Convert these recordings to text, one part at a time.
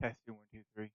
Testing 1, 2, 3.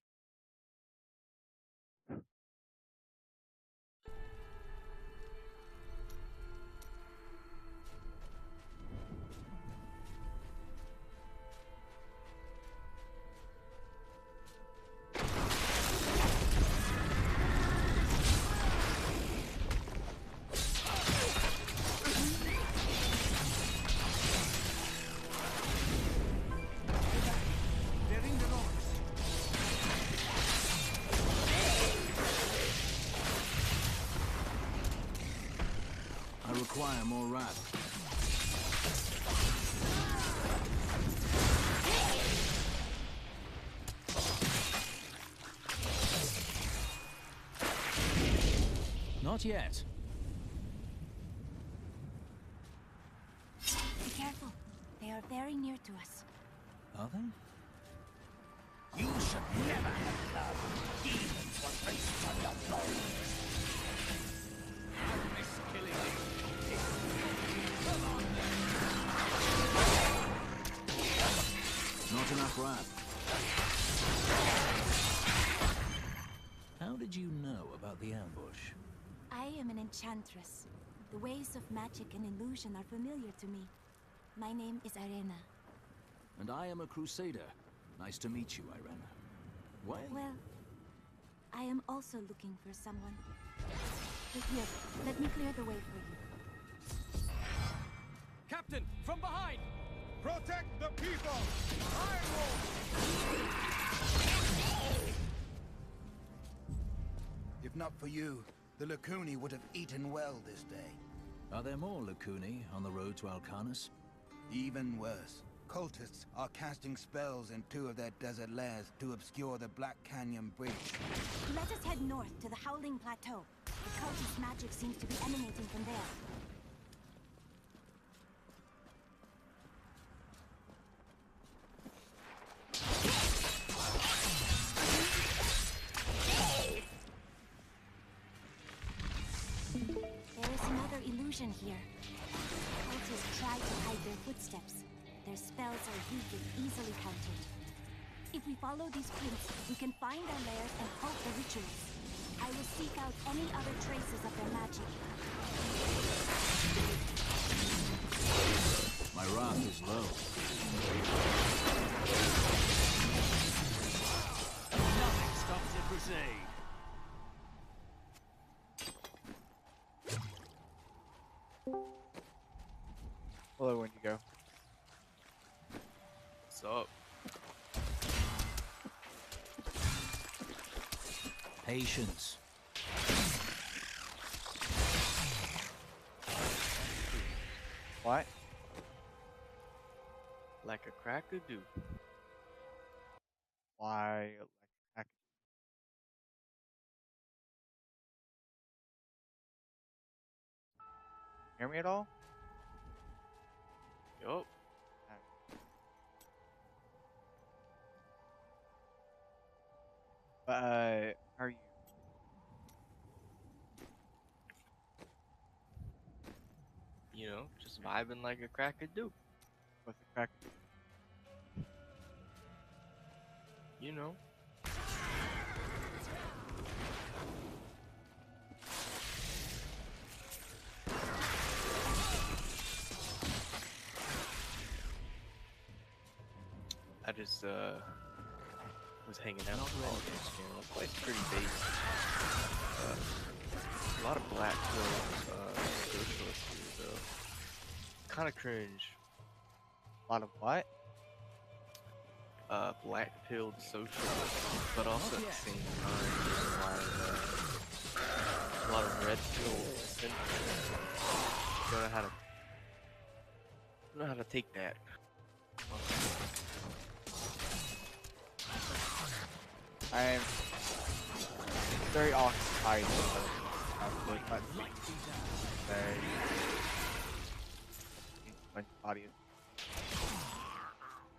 I require more wrath. Not yet. Be careful. They are very near to us. Are they? You should never have loved demons were based on your bones. I miss killing you. Come on then. Not enough wrath. How did you know about the ambush? I am an enchantress. The ways of magic and illusion are familiar to me. My name is Irena. And I am a crusader. Nice to meet you, Irena. Well, I am also looking for someone. But here, let me clear the way for you. Captain, from behind! Protect the people! Iron Wolf! If not for you, the Lacuni would have eaten well this day. Are there more Lacuni on the road to Alcanus? Even worse. Cultists are casting spells in 2 of their desert lairs to obscure the Black Canyon Bridge. Let us head north to the Howling Plateau. The cultist magic seems to be emanating from there. There is another illusion here. Cultists try to hide their footsteps. Their spells are weak and easily countered. If we follow these prints, we can find their lairs and halt the rituals. I will seek out any other traces of their magic. My wrath is low. Nothing stops a crusade. Hello, Wendigo. What's up? Patience. What? Like a crack-a-doo. Why? Like, hear me at all? Yup. How are you? You know, just vibing like a crack-a-doo. What's the crack? You know. I just was hanging out with all this channel. The place pretty basic. A lot of black socialists here though. Kind of cringe. A lot of what? Black-pilled socialists, but also at the same time there's a lot of red-pilled centrists. Don't know how to take that. I'm very occupied with my very bunch of audience.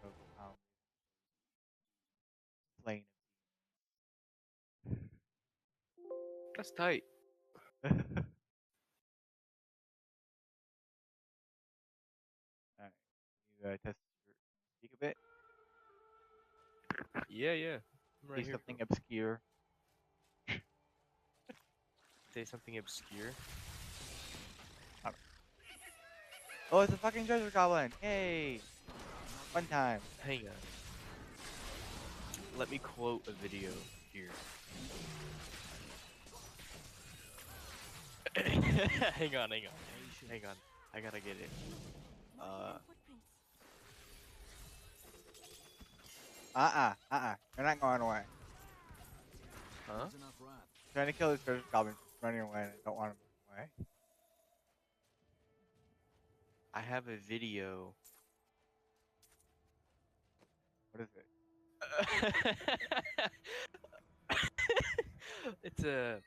So, playing. That's tight. Alright, you test your speak a bit. Yeah, yeah. I'm right Say here, something bro. obscure. Say something obscure. I don't- Oh, it's a fucking treasure goblin! Yay! Fun time. Hang on. Let me quote a video here. Hang on, hang on. Hang on. I gotta get it. More hidden footprints. You're not going away. Huh? There's enough wrath. Trying to kill this treasure goblin, running away, and I don't want him running away. I have a video. What is it? it's a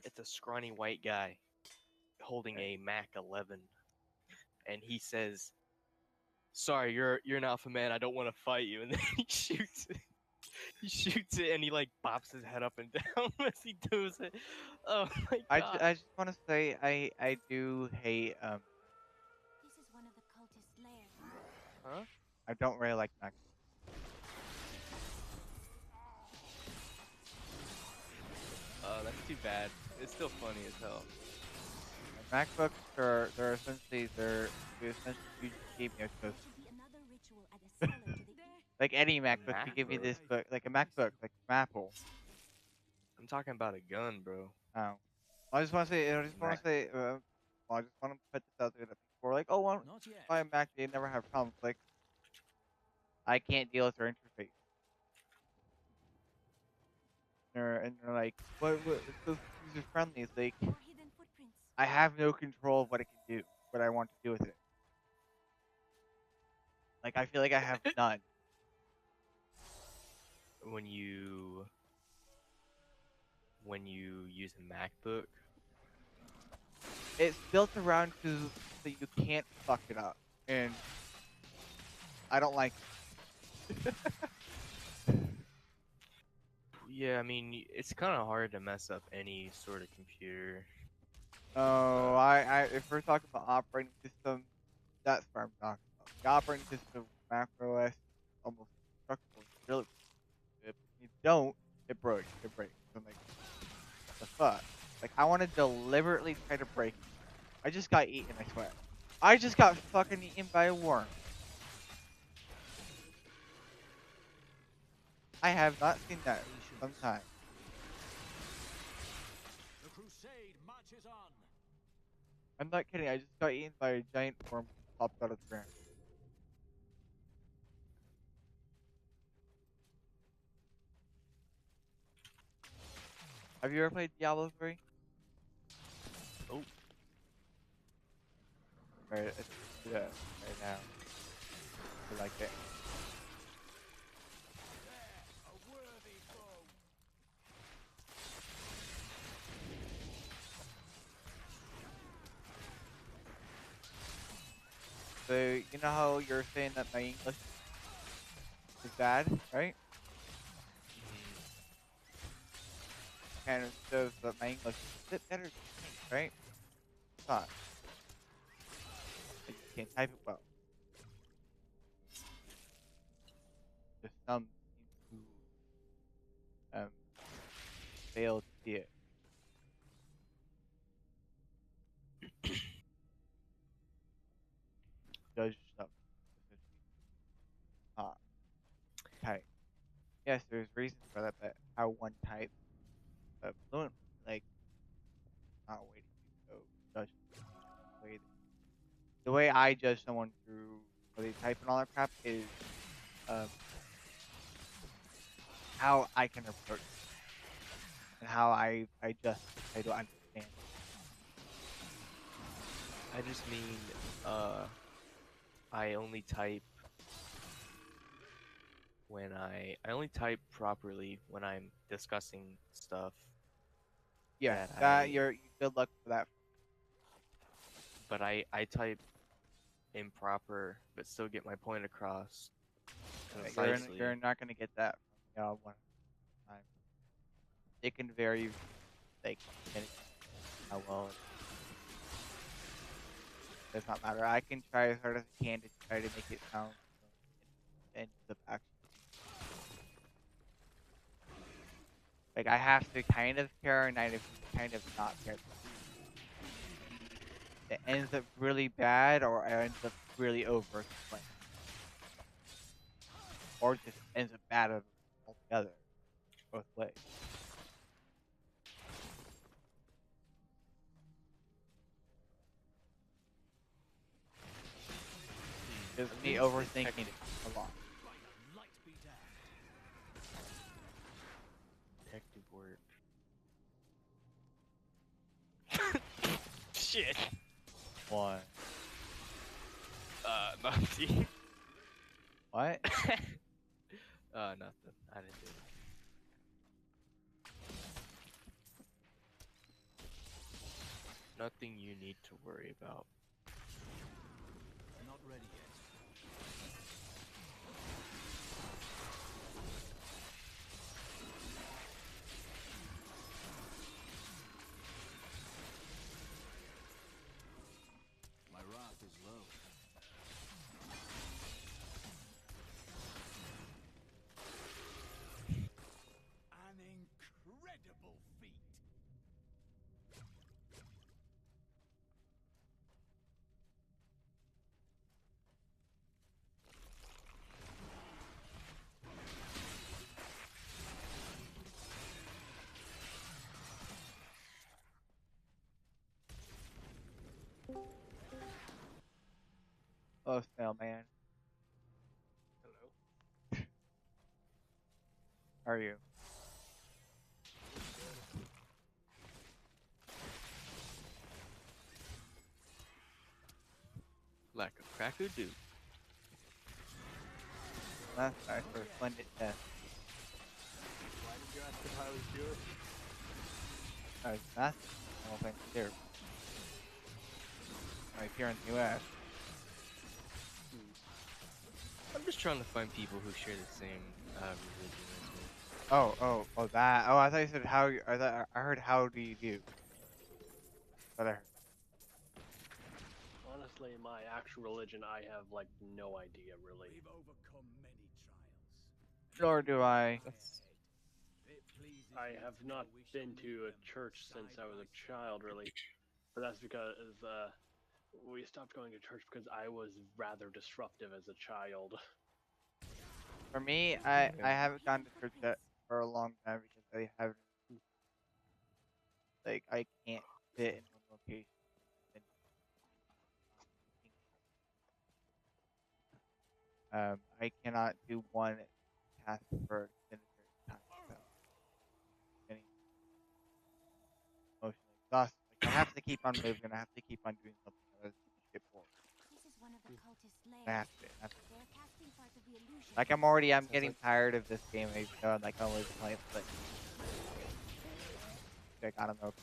it's a scrawny white guy holding Okay. a Mac 11, and he says, "Sorry, you're an alpha man. I don't want to fight you." And then he shoots it. He shoots it, and he like bops his head up and down as he does it. Oh my god! I just want to say I do hate This is one of the cultist lairs. Huh? I don't really like Mac. That's too bad. It's still funny as hell. MacBooks they're essentially they essentially you just gave me a There toast. should be another ritual at a cellar to the east. Like any MacBook could give you MacBook? this book, like a MacBook, like from Apple. I'm talking about a gun, bro. Oh, I just want to say, I just want to put this out there that people are like, oh, well, Not yet. buy a Mac, they never have problems. Like, I can't deal with their interface. And they're like, what, it's so user friendly. It's like, More hidden footprints. I have no control of what it can do, what I want to do with it. Like, I feel like I have none. When you use a MacBook, It's built around so you can't fuck it up, and I don't like it. yeah, I mean, it's kind of hard to mess up any sort of computer. Oh, if we're talking about operating system, that's what I'm talking about. The operating system of Mac OS almost indestructible. Really, if you don't, it breaks. It breaks. I'm like, the fuck? Like, I want to deliberately try to break it. I just got eaten, I swear. I just got fucking eaten by a worm. I have not seen that in some time. The crusade marches on. I'm not kidding. I just got eaten by a giant worm that popped out of the ground. Have you ever played Diablo 3? Oh, Right, it's, yeah, right now. I like it. A worthy foe. So, you know how you're saying that my English is bad, right? Kind of shows that my English is a bit better than yours, right? But I just can't type it well. Just some seem to fail to see it. Judge stuff. Type. Yes, there's reasons for that, but how one type fluent, like, not a way to judge the way the way I judge someone through how they type and all that crap is um, how I can approach it and how I just try to understand. I just mean, I only type I only type properly when I'm discussing stuff Yeah, that that you're good luck for that. but I type improper, but still get my point across concisely. You're not gonna get that from one time. It can vary, like depending on how well. It does not matter. I can try as hard as I can to try to make it sound and the action. Like, I have to kind of care and I have to kind of not care. It ends up really bad or it ends up really over explained. Or just ends up bad altogether. Both ways. Just me overthinking a lot. Detective work. Shit. What? Nothing. What? Nothing. I didn't do it. Nothing you need to worry about. Not ready yet. My wrath is low. An incredible feat. Oh, snail man. Hello. How are you? Like a cracker do. That's nice for a splendid death. Why did you ask if I was Jewish? That's I don't think here. Like here in the US. I'm just trying to find people who share the same religion as me. Oh, that. Oh, I thought you said how. I heard how do you do? But I heard. Honestly, my actual religion, I have like no idea really. We've overcome many trials. Nor do I. That's I have not been to a church since I was a child, really. But that's because we stopped going to church because I was rather disruptive as a child. For me, I haven't gone to church yet for a long time because I haven't. Like I can't sit in one location. I cannot do one task for an extended period of time without getting emotionally exhausted. Like I have to keep on moving. I have to keep on doing something. Otherwise, get bored. This is one of the cultist I have layers. to. They're casting part of the illusion. Like I'm getting tired of this game. Even though like I'm only playing for like I don't know,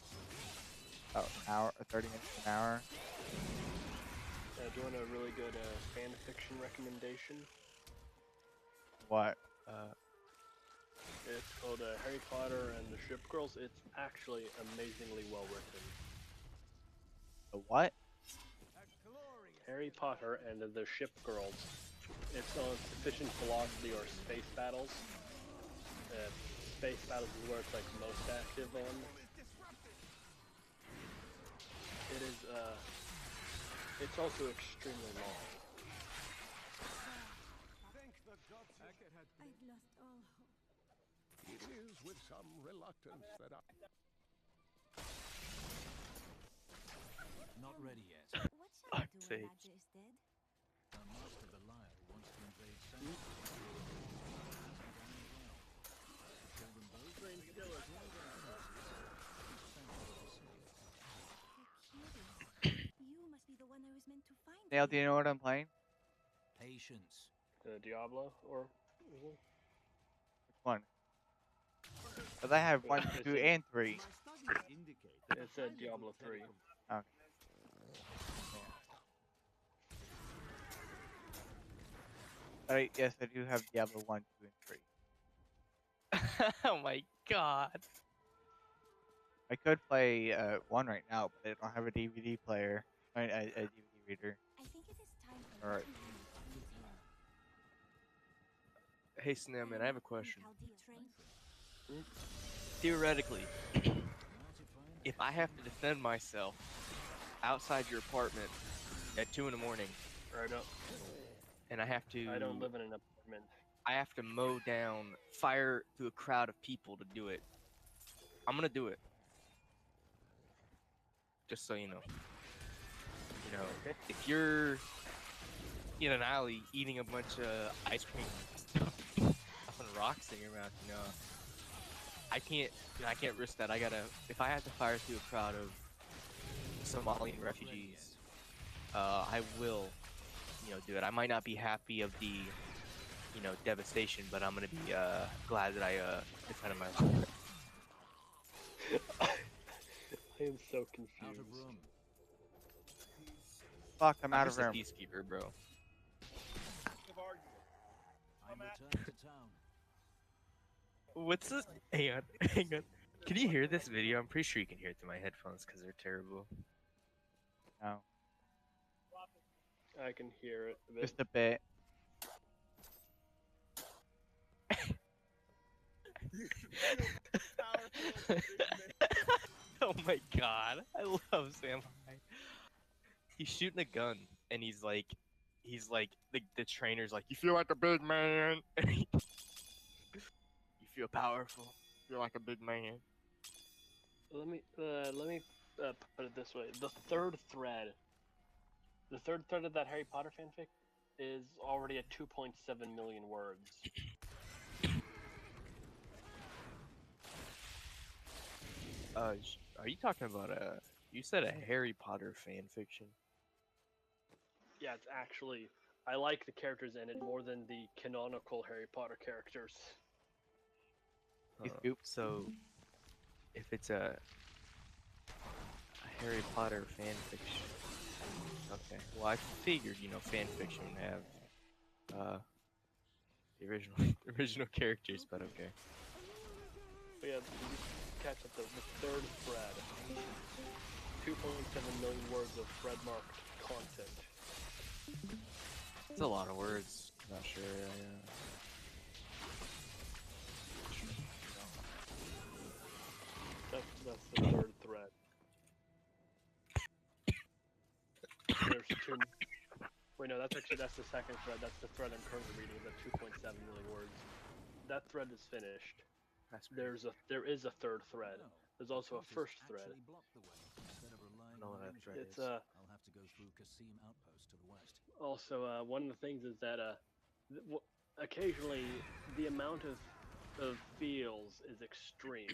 about an hour or 30 minutes, an hour. Do you want a really good fan fiction recommendation? What? It's called Harry Potter and the Ship Girls. It's actually amazingly well written. The what? Harry Potter and the Ship Girls. It's on sufficient velocity or space battles. Space battles is where it's like most active on. It is it's also extremely long. I've lost all hope. It is with some reluctance that I... Not ready yet. What shall I do Fuck's when sake. Badger is dead? Our master Belial wants to invade Sanctuary. Kill them both. You're curious. You must be the one I was meant to find. Dale, do you know what I'm playing? Patience. Diablo or Which one? Because I have 1, 2, and 3. it said Diablo 3. Okay. Yes, I do have Diablo 1, 2, and 3. Oh my god. I could play 1 right now, but I don't have a DVD player. I mean, a DVD reader. I think it is time for Alright. Hey Snailman, I have a question. theoretically, if I have to defend myself outside your apartment at 2 in the morning, Or and I have to I don't live in an apartment. mow down fire through a crowd of people to do it, I'm gonna do it. Just so you know. You know, if you're in an alley eating a bunch of ice cream stuff and rocks in your mouth, you know, I can't risk that. If I have to fire through a crowd of Somalian refugees, I will, do it. I might not be happy of the, devastation, but I'm gonna be glad that I defended my life. I am so Out of confused. room. Fuck, I'm out I'm of just a room. peacekeeper, bro. I'm returned to town. What's this? Hang on, hang on. Can you hear this video? I'm pretty sure you can hear it through my headphones because they're terrible. No, I can hear it a bit. just a bit. Oh my god, I love Sam. He's shooting a gun, and he's like, the trainer's like, you feel like a big man. You feel powerful. You're like a big man. Let me put it this way: the third thread of that Harry Potter fanfic is already at 2.7 million words. Are you talking about you said a Harry Potter fan fiction? Yeah, it's actually. I like the characters in it more than the canonical Harry Potter characters. Scoop. So, if it's a Harry Potter fan fiction, okay. Well, I figured, fan fiction would have the original characters, but okay. But yeah, catch up the third thread. 2.7 million words of thread marked content. It's a lot of words. Not sure. That's the third thread. There's two. Wait, no, that's the second thread. That's the thread I'm currently reading. Is at 2.7 million words. That thread is finished. There is a third thread. No, There's also a the first cultists thread. actually blocked the way. Instead of relying know on what that energy, thread It's is. I'll have to go through Kasim Outpost to the west. Also one of the things is that occasionally the amount of feels is extreme.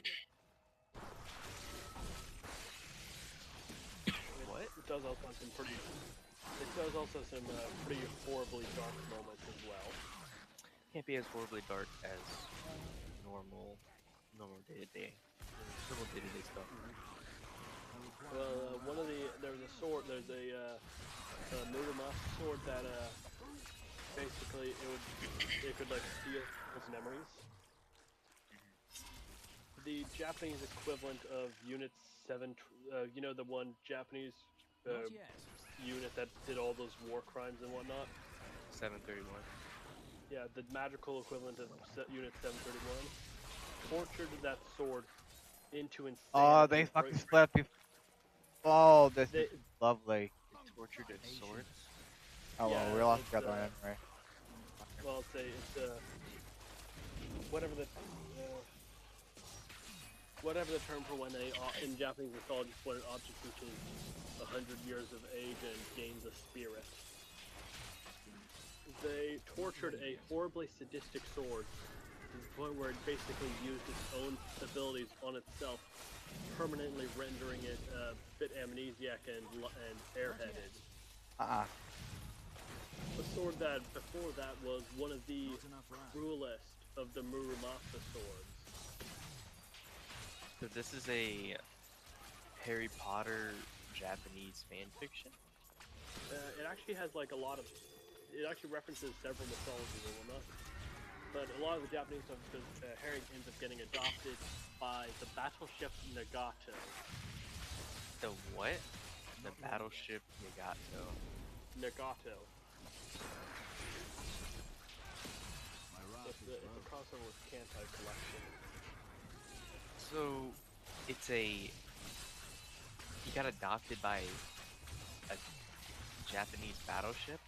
What? It does also have some pretty. It does also some pretty horribly dark moments as well. Can't be as horribly dark as normal day-to-day stuff. Well, there's a sword. There's a Muramasa sword that basically it could like steal people's memories. The Japanese equivalent of Unit 7, the one Japanese Not yet. unit that did all those war crimes and whatnot. 731. Yeah, the magical equivalent of Unit 731 tortured that sword into insanity. Oh, they fucking split up. Oh, this is lovely. They tortured a sword. Oh, well, Yeah, we're lost it's, together anyway. Well, it's whatever the term for when in Japanese mythology when an object reaches 100 years of age and gains a spirit. They tortured a horribly sadistic sword to the point where it basically used its own abilities on itself, permanently rendering it a bit amnesiac and airheaded. A sword that before that was one of the cruelest of the Muramasa swords. So this is a Harry Potter Japanese fan fiction? It actually has like a lot of. It actually references several mythologies and whatnot. But a lot of the Japanese stuff, because Harry ends up getting adopted by the battleship Nagato. The what? The battleship Nagato. Nagato. It's a crossover with Kantai Collection. So, it's a. He got adopted by a Japanese battleship.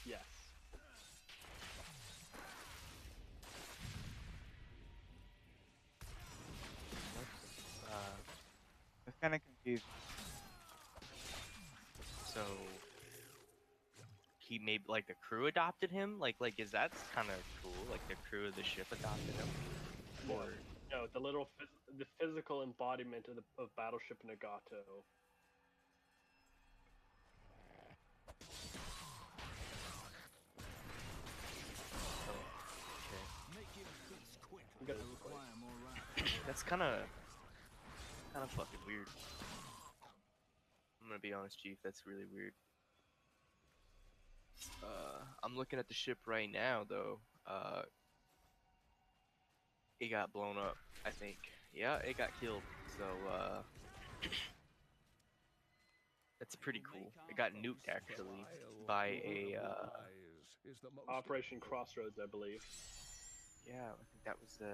Yes. What? It's kind of confusing. So he made like the crew adopted him. Like is that kind of cool? Like the crew of the ship adopted him, No, or no, the physical embodiment of Battleship Nagato. okay. Make your peace quickly. You got I this require more rounds. That's kind of fucking weird. I'm gonna be honest, Chief. That's really weird. I'm looking at the ship right now, though. It got blown up. I think. Yeah, it got killed. So that's pretty cool. It got nuked actually by a Operation Crossroads, I believe. yeah. I think that was the.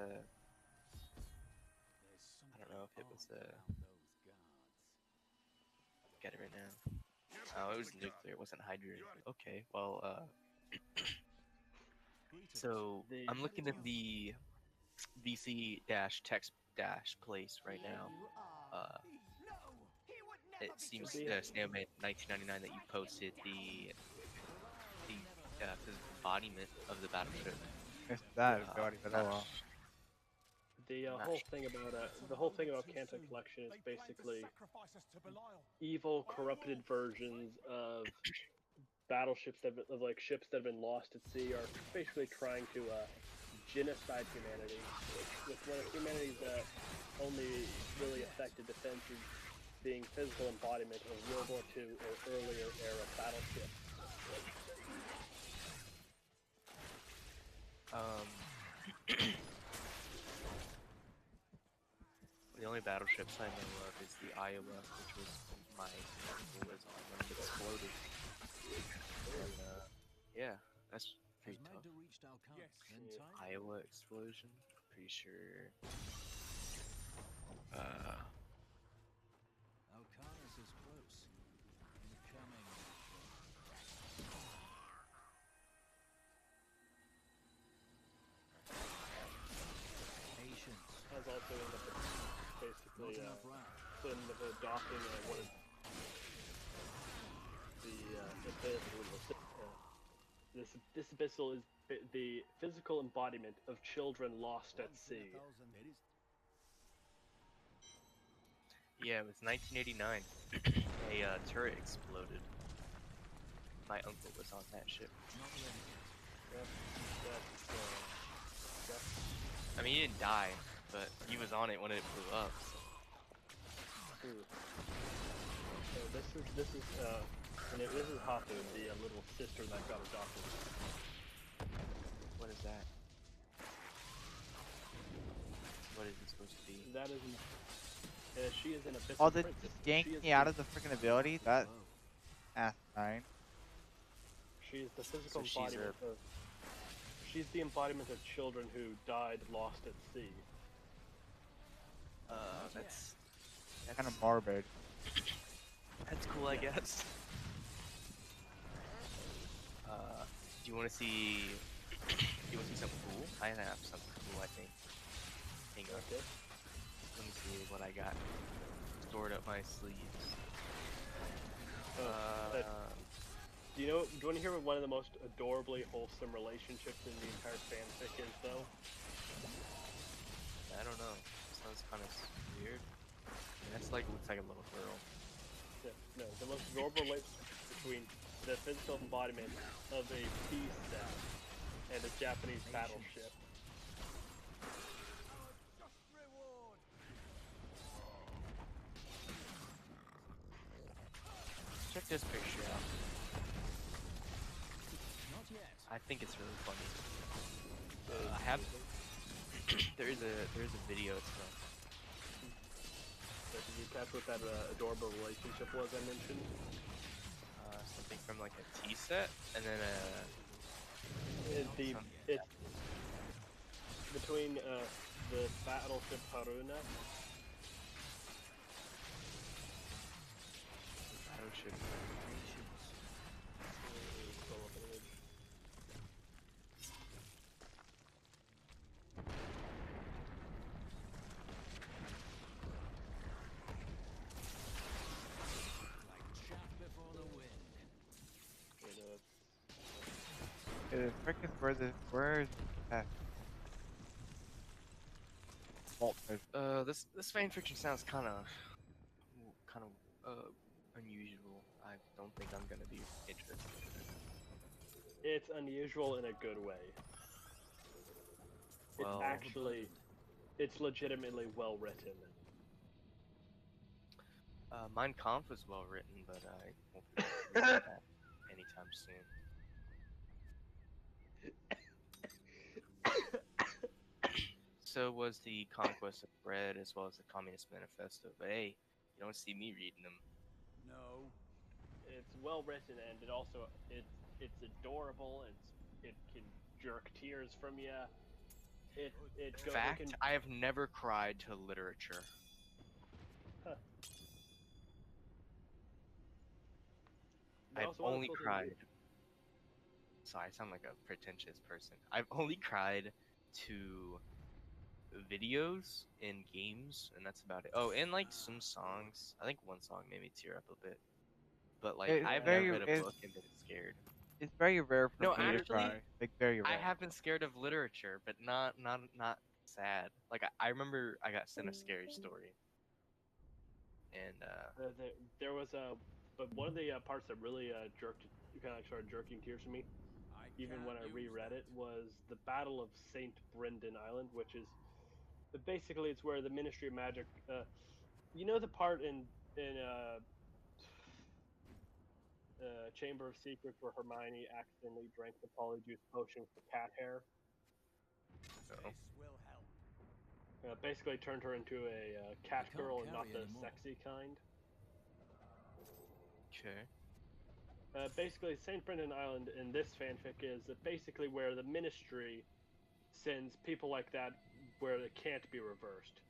I don't know if it was the. Get it right now. Oh, it was nuclear. It wasn't hydrogen. Okay. Well, so The I'm looking at the VC dash text dash place right now. It seems Snailman 1999 that you posted the physical embodiment of the battleship. It's that Uh, ability, but oh not well. The not whole thing about the whole thing about Kanto Collection is basically evil, corrupted versions of battleships of like ships that have been lost at sea are basically trying to genocide humanity with one of humanity's only really effective defenses being physical embodiment of World War II or earlier era battleships. The only battleships I know of is the Iowa, which was my uncle was on when it exploded. And, yeah, that's pretty Has tough. Magda reached Alcana in time? Iowa explosion. Pretty sure. Alcana's is close. Incoming. Patience. Has also ended up basically Not enough rounds. ended up adopting one of this abyssal is the physical embodiment of children lost at sea. Yeah, it was 1989. A turret exploded. My uncle was on that ship. Not ready yet. I mean, he didn't die, but he was on it when it blew up. So. So this is Haku, the little sister that got adopted. What is that? What is it supposed to be? That is she is an abyssal Oh, the princess. yank She is me out of the freaking ability? That's Whoa. asinine. She is the physical So she's embodiment of. She's the embodiment of children who died lost at sea. That's Kind of morbid. That's cool, I guess. Do you want to see? Do you want to see something cool? I have something cool, I think. Hang on. Okay. Let me see what I got stored up my sleeves. Do you want to hear what one of the most adorably wholesome relationships in the entire fanfic is, though? I don't know. Sounds kind of weird. That's like looks like a little girl. Yeah, no, the most adorable relationship between the physical embodiment of a peace staff and a Japanese battleship. Check this picture out. Not yet. I think it's really funny. I have. there is a video itself. So did you catch what that adorable relationship was I mentioned? Something from like a tea set, and then It's between the battleship Haruna. Battleship. Scroll up an image. Like chaff before the wind. Okay, no, The frick is where is that? Vault treasure. This fan fiction sounds kind of unusual. I don't think I'm gonna be interested in it. it's unusual in a good way. Well, It's legitimately well written. Mein Kampf is well written, but I won't be reading that anytime soon. So was the Conquest of Bread as well as the Communist Manifesto. But hey, you don't see me reading them. No. It's well written, and it's adorable. It can jerk tears from you. It Fact, can. I have never cried to literature. Huh. I've Also, one of the only cool things cried. Sorry, I sound like a pretentious person. I've only cried to videos in games, and that's about it. Oh, and like some songs. I think one song made me tear up a bit. But like, It's I've very never read a it's book and been scared. it's very rare for No, me to actually, cry. Like very I rare. have been scared of literature, but not sad. Like I remember I got sent a scary story, and there was a, but one of the parts that really kind of started jerking tears from me, even when I reread it, was the Battle of Saint Brendan Island, which is basically it's where the Ministry of Magic. You know the part in Chamber of Secrets where Hermione accidentally drank the polyjuice potion for cat hair. so will help. Basically turned her into a cat can't girl and not carry the anymore. sexy kind. okay. Basically, St. Brendan Island in this fanfic is basically where the Ministry sends people like that where it can't be reversed.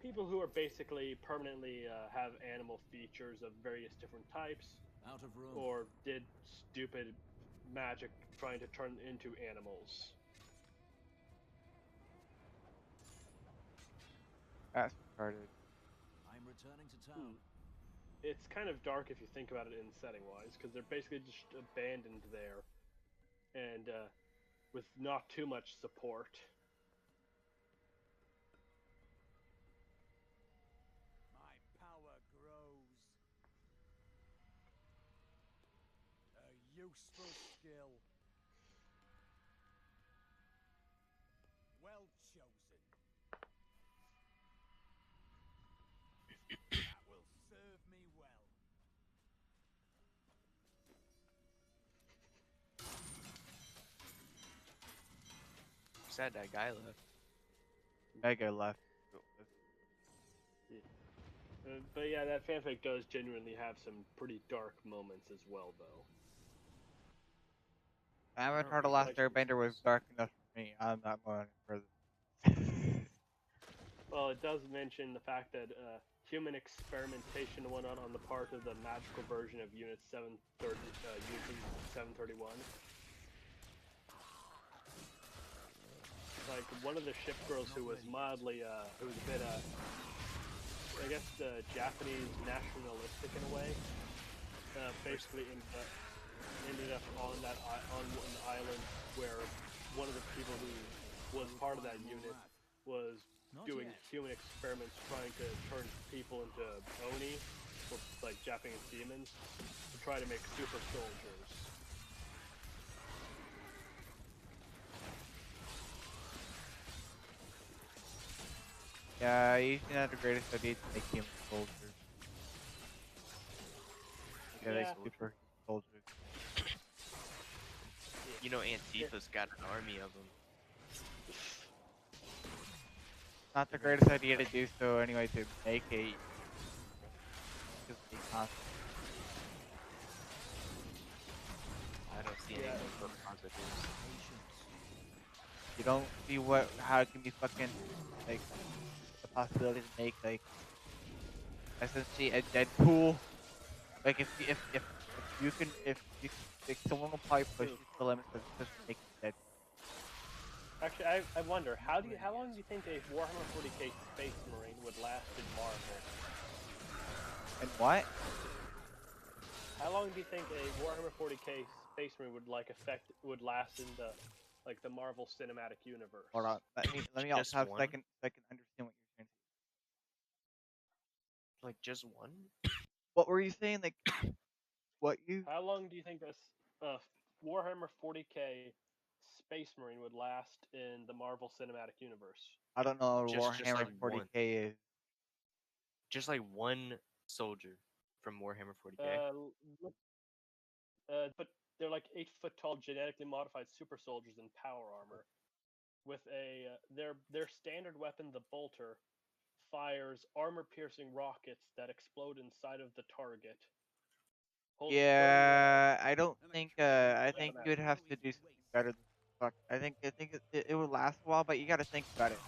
People who are basically permanently have animal features of various different types, Out of room. or did stupid magic trying to turn into animals. That's retarded. I'm returning to town. It's kind of dark if you think about it in setting wise, because they're basically just abandoned there, and with not too much support. My power grows. A useful skill. Well chosen. That will serve me well. Sad that guy left. Mega left. But yeah, that fanfic does genuinely have some pretty dark moments as well, though. Avatar: The read Last much of Airbender was this. dark enough for me. I'm not going further. Well, it does mention the fact that human experimentation and whatnot on the part of the magical version of Unit 730, Unit 731. Like one of the ship girls who was mildly, who was a bit, I guess, Japanese nationalistic in a way. Basically, ended up on an island where one of the people who was part of that unit was doing human experiments trying to turn people into oni, or like Japanese demons, to try to make super soldiers. Yeah, usually not the greatest idea to make human soldiers. Yeah, like Yeah. super soldiers. You know, Antifa's got an army of them. Not the greatest idea to do so anyway to make a physically constant. I don't see Yeah. anything but positives. You don't see how it can be fucking like the possibility to make like essentially a Deadpool. Like if you can, like, someone will probably push it to the limits of just making Deadpool. Actually, I wonder how long do you think a Warhammer 40k Space Marine would last in Marvel? And what? How long do you think a Warhammer 40k Space Marine would last in the Marvel Cinematic Universe? Hold on. Let me Just also have one? second so I can understand what you're saying. Like just one? What were you saying? Like what you? How long do you think this Warhammer 40k Space Marine would last in the Marvel Cinematic Universe? I don't know what Just Warhammer like 40k is. Just like one soldier from Warhammer 40k. But they're like 8 foot tall, genetically modified super soldiers in power armor. With their standard weapon, the bolter, fires armor-piercing rockets that explode inside of the target. Yeah, I don't think. I think you would have to do something better than fuck. I think it would last a while, but you got to think about it.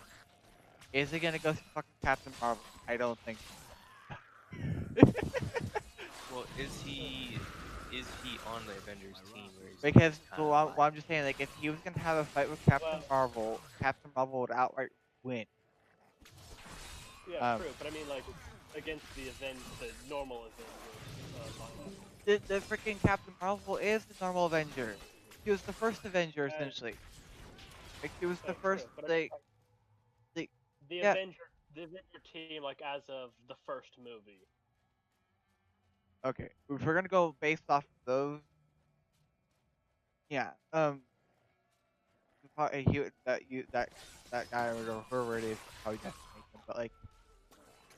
Is it gonna go to fucking Captain Marvel? I don't think so. Well, is he on the Avengers team where he's Because kind of well, I'm just saying, like, if he was gonna have a fight with Captain Marvel would outright win. Yeah, true, but I mean, like, against the normal Avengers lineup. The freaking Captain Marvel is the normal Avenger. He was the first Avenger, essentially. Like, he was the first, true, but I mean, like, the yeah. Avenger team, like, as of the first movie. Okay, if we're gonna go based off of those, yeah, that guy or whoever it is probably doesn't make him, but like,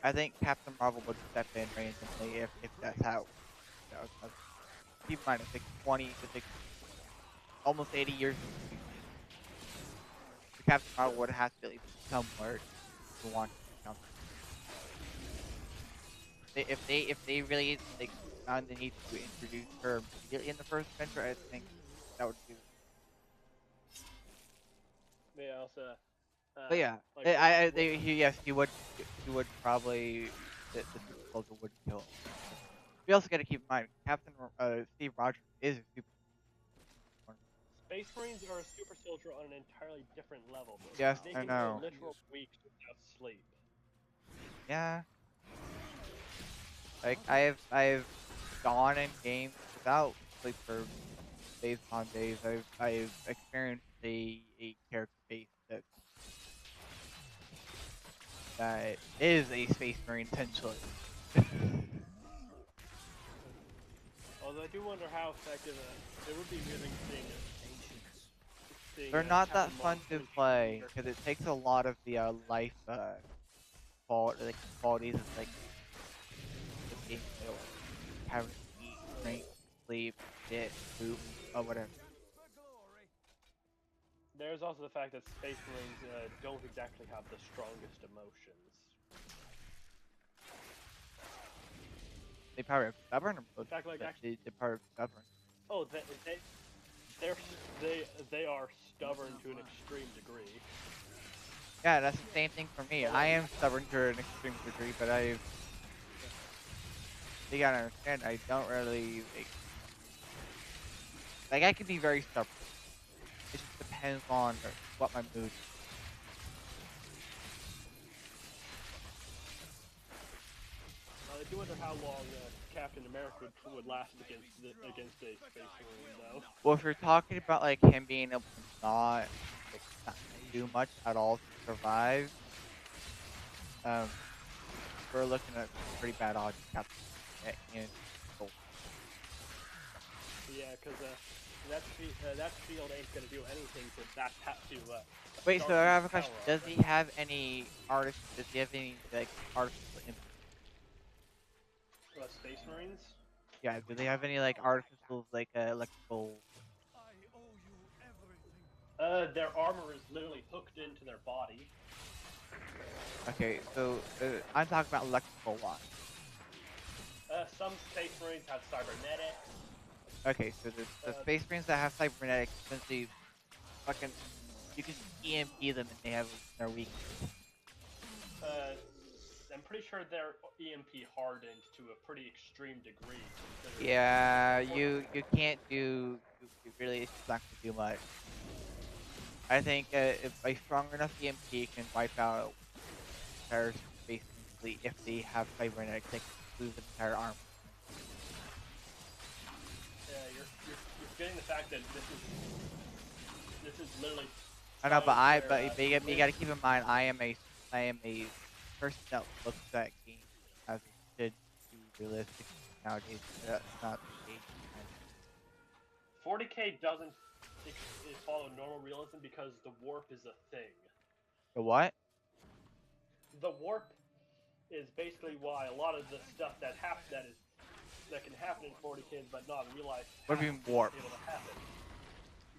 I think Captain Marvel would step in randomly if that's how. You know, keep in mind it's like almost 80 years. The Captain Marvel would have to at least be somewhere to want to count. If they really like found the need to introduce her immediately in the first Avenger, I think that would be. They also. But yeah, Like, yes, he would probably the super soldier would kill him. We also got to keep in mind Captain Steve Rogers is a super. Space Marines are a super soldier on an entirely different level. Yes, They I can go know. literal weeks without sleep. Yeah, like I've gone in games without sleep for days on days. I've experienced a character base that is a space marine essentially. Although I do wonder how effective it would be really seeing They're not that Captain fun to Marvel play because it takes a lot of the life qualities of like the game, you know, having to eat, drink, sleep, shit, poop, or whatever. There's also the fact that Space Marines don't exactly have the strongest emotions. They probably are stubborn, or In fact, like, actually, they're probably stubborn. oh, they are stubborn to an extreme degree. Yeah, that's the same thing for me. I am stubborn to an extreme degree, but you gotta understand, I don't really like I can be very stubborn. It just depends on what my mood is. I do wonder how long Captain America would last against a Space Marine, though. Well, if you're talking about like him being able to not do much at all to survive, we're looking at pretty bad odds. Captain in Yeah, because that shield ain't gonna do anything to Wait, so I have a question. power Does he have any artists? Does he have any like artificial input? Space Marines? Yeah, do they have any like artificial like electrical? Their armor is literally hooked into their body. Okay, so I'm talking about electrical ones. Some Space Marines have cybernetics. Okay, so the space marines that have cybernetics, essentially, fucking, you can EMP them and they have their weakness. I'm pretty sure they're EMP hardened to a pretty extreme degree. Considering Yeah, you can't do. You really, it's just not gonna do much. I think if a strong enough EMP can wipe out entire space fleet if they have cybernetics, they can lose an entire army. you're forgetting the fact that this is literally I know, but times I where but you gotta keep in mind I am a person that looks at games as it should be realistic nowadays. That's not the case. 40k doesn't follow normal realism because the warp is a thing. The what? The warp is basically why a lot of the stuff that can happen in 40k but not in real life What do you mean warp? able to happen.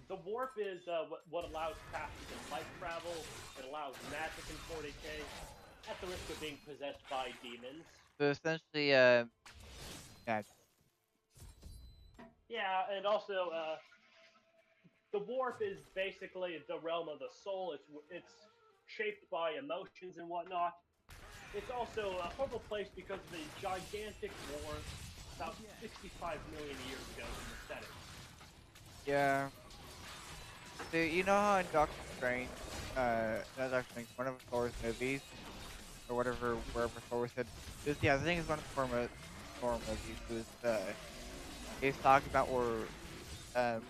The warp is what allows passes in light travel. It allows magic in 40k at the risk of being possessed by demons. So essentially, yeah, Yeah, and also the warp is basically the realm of the soul. It's shaped by emotions and whatnot. It's also a horrible place because of a gigantic war about 65 million years ago in the setting. yeah. So you know how in Doctor Strange, not Doctor Strange, one of Thor's movies or whatever, wherever Thor said, it was, yeah, I think it's one of Thor movies. It was he's talking about where um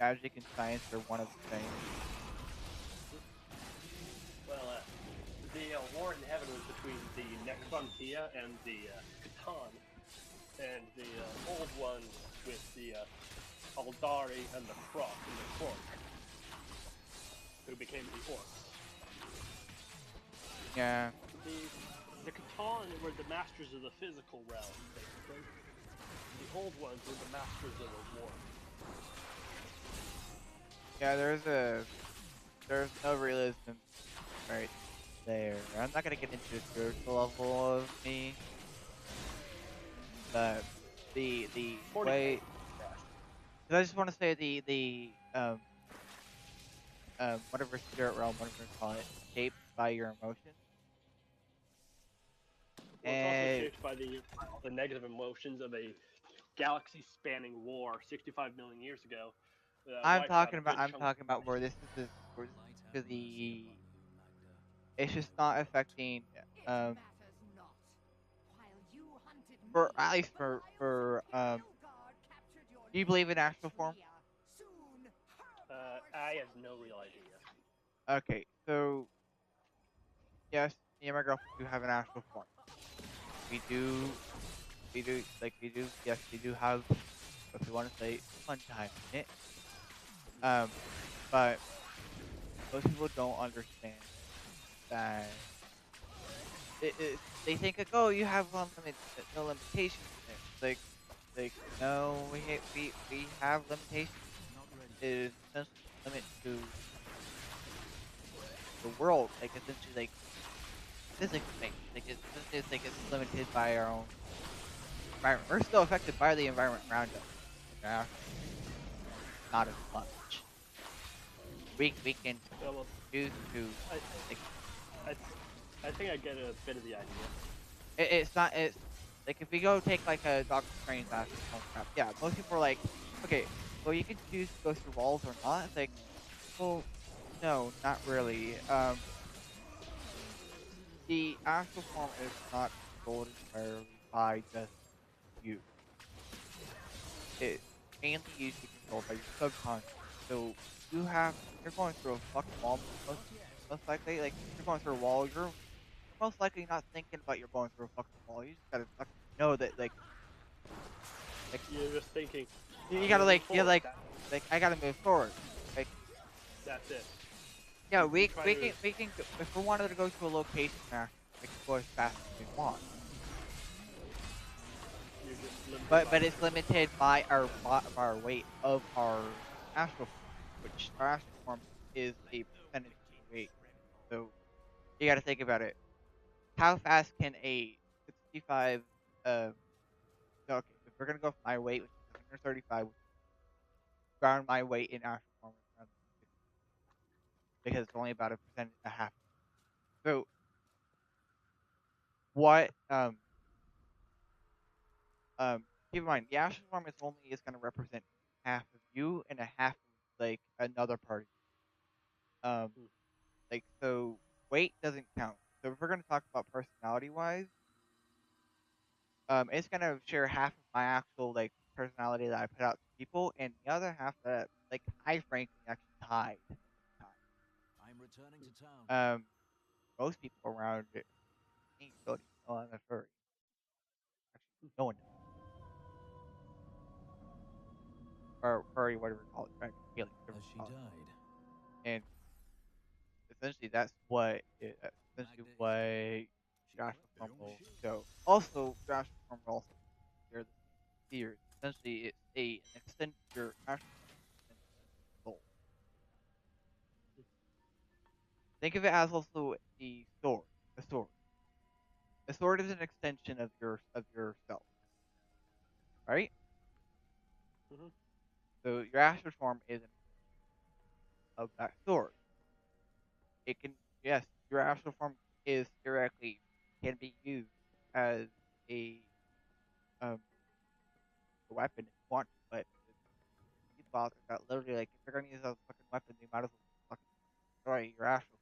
magic and science are one of the same. Well, the war in heaven was between the Necrontia and the Catan, and the old ones with the Aldari and the Krok and the Quark, who became the Orcs. Yeah. The Catan were the masters of the physical realm, basically. The old ones were the masters of the war. Yeah, there's no realism right there. I'm not gonna get into the spiritual level of me, but the 40k. way, 'cause I just want to say the whatever spirit realm, whatever you call it, shaped by your emotions. Well, it's also And shaped by the negative emotions of a galaxy-spanning war 65 million years ago. Wiped out a good I'm chunk. talking about where this is this where this is to the it's just not affecting um for at least for. Do you believe in astral form? I have no real idea. Okay, so yes, me and my girlfriend do have an astral form. We do, yes, we do have, if you want to say, fun time in it. But most people don't understand that they think like, oh, you have no limitations in it. Like no, we have limitations. It is essentially limit to the world, like essentially like physics thing. Like it's like it's limited by our own environment. We're still affected by the environment around us. Yeah, not as much. We can Well, choose to I, like I think I get a bit of the idea. it's not it's like if we go take like a Doctor Strange astral form crap. Yeah, most people are like, okay, well you can choose to go through walls or not. It's like, well, no, not really. The astral form is not controlled entirely by just you. It's mainly usually controlled by your subconscious. So you're going through a fucking wall most likely. Like if you're going through a wall, you're most likely not thinking about you're going through a fucking wall. You just gotta fucking know that like You're just thinking, you I'm gotta moving you're forward. like I gotta move forward. Like That's it. yeah, You try to. we can go, if we wanted to go to a location now, we can go as fast as we want. You're just limited But by it's limited by our weight of our astral form, which our astral form is a percentage of our weight. So you got to think about it. How fast can a 65? So okay, if we're gonna go from my weight, which is 135, which is around my weight in astral form, is around 60, because it's only about a percent and a half. So what um keep in mind the astral form is gonna represent half of you and a half of like another part of you. Hmm. Like so weight doesn't count. So if we're gonna talk about personality wise, it's gonna share half of my actual like personality that I put out to people, and the other half that like I frankly actually hide. I'm returning to town. Most people around it ain't really know I'm a furry. Actually, no one knows. Or furry, whatever you call it, dragon, alien, whatever As you she call it. died. And essentially, that's essentially Magda is what dead. She your astral crept form down the will chute. show. Also, your astral form will also share the same fears. Essentially, it's an extent your astral form is an extension of your soul. Think of it as also the sword. A sword. A sword is an extension of yourself, right? Hmm. So your astral form is an of that sword. It can yes, your astral form is theoretically can be used as a um a weapon if you want to, but these bots are got literally like if they're gonna use it as a fucking weapon, they might as well fucking destroy your astral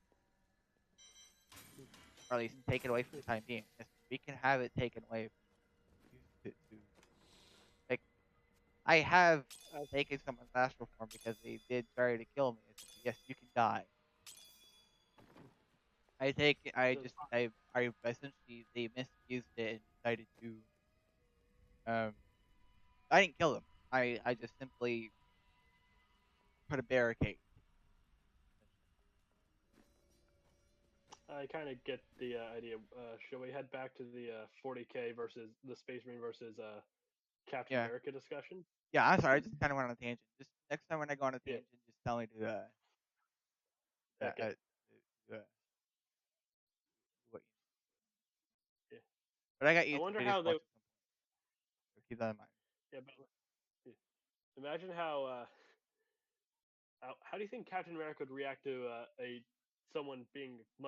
or at least take it away for the time being. Yes, we can have it taken away if we use it to take. I have As, taken someone's astral form because they did try to kill me. It's yes, you can die. I take it. I as just I essentially they misused it and decided to um. I didn't kill them. I just simply put a barricade. I kind of get the idea. Shall we head back to the 40K versus the Space Marine versus Captain Yeah, America discussion? yeah. I'm sorry. I just kind of went on a tangent. Just next time when I go on a Yeah. tangent, just tell me to Okay. what. Yeah. But I got I YouTube wonder videos how to they. watch at some point. So keep that in mind. Yeah, but yeah. Imagine how do you think Captain America would react to a someone being much